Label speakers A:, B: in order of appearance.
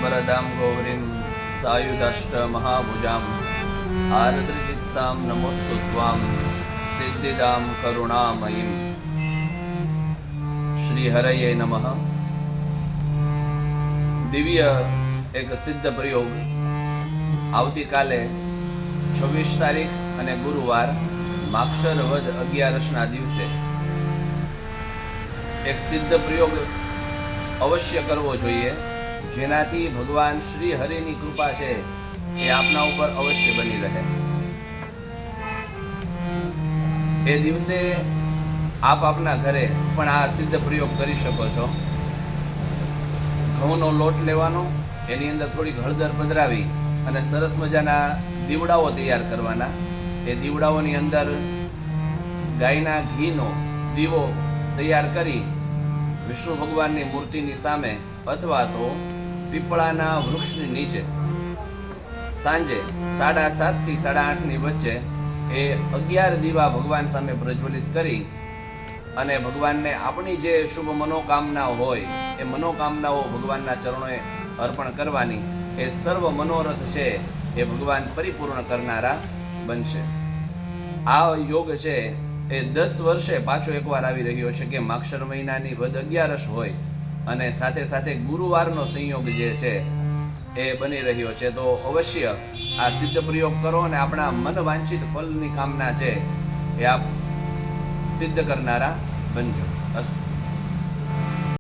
A: वरदां गौरीं सायुधाष्टमहाभुजां आर्द्रचित्तां नमोऽस्तु त्वां सिद्धिदां करुणामयीं। श्रीहरये नमः। दिव्य एक सिद्ध प्रयोग आवती काले 26 तारीख અને ગુરુવાર માક્ષર વદ 11ના દિવસે એક સિદ્ધ પ્રયોગ અવશ્ય કરવો જોઈએ, જેનાથી ભગવાન શ્રી હરિની કૃપા છે એ આપના ઉપર અવશ્ય બની રહે। એ દિવસે આપ આપના ઘરે પણ આ સિદ્ધ પ્રયોગ કરી શકો છો। ઘઉંનો લોટ લેવાનો, એની અંદર થોડીક હળદર પધરાવી અને સરસ મજાના દીવડાઓ તૈયાર કરવાના। એ દીવડાઓની અંદર ગાયના ઘીનો દીવો તૈયાર કરી વિષ્ણુ ભગવાનની મૂર્તિની સામે અથવા તો પીપળાના વૃક્ષની નીચે સાંજે 7:30 થી 8:30ની વચ્ચે એ 11 દીવા ભગવાન સામે પ્રજ્વલિત કરી અને ભગવાનને આપણી જે શુભ મનોકામના હોય એ મનોકામનાઓ ભગવાનના ચરણોએ અર્પણ કરવાની। એ સર્વ મનોરથ છે એ ભગવાન પરિપૂર્ણ કરનારા બનશે। આ યોગ છે એ 10 વર્ષે પાછો એકવાર આવી રહ્યો છે કે માક્ષર મહિનાની વદ 11 હોય અને સાથે સાથે ગુરુવારનો સંયોગ જે છે એ બની રહ્યો છે। તો અવશ્ય આ સિદ્ધ પ્રયોગ કરો અને આપણા મન વાંછિત ફલની કામના છે એ આપ સિદ્ધ કરનારા બનજો। અસ્તુ।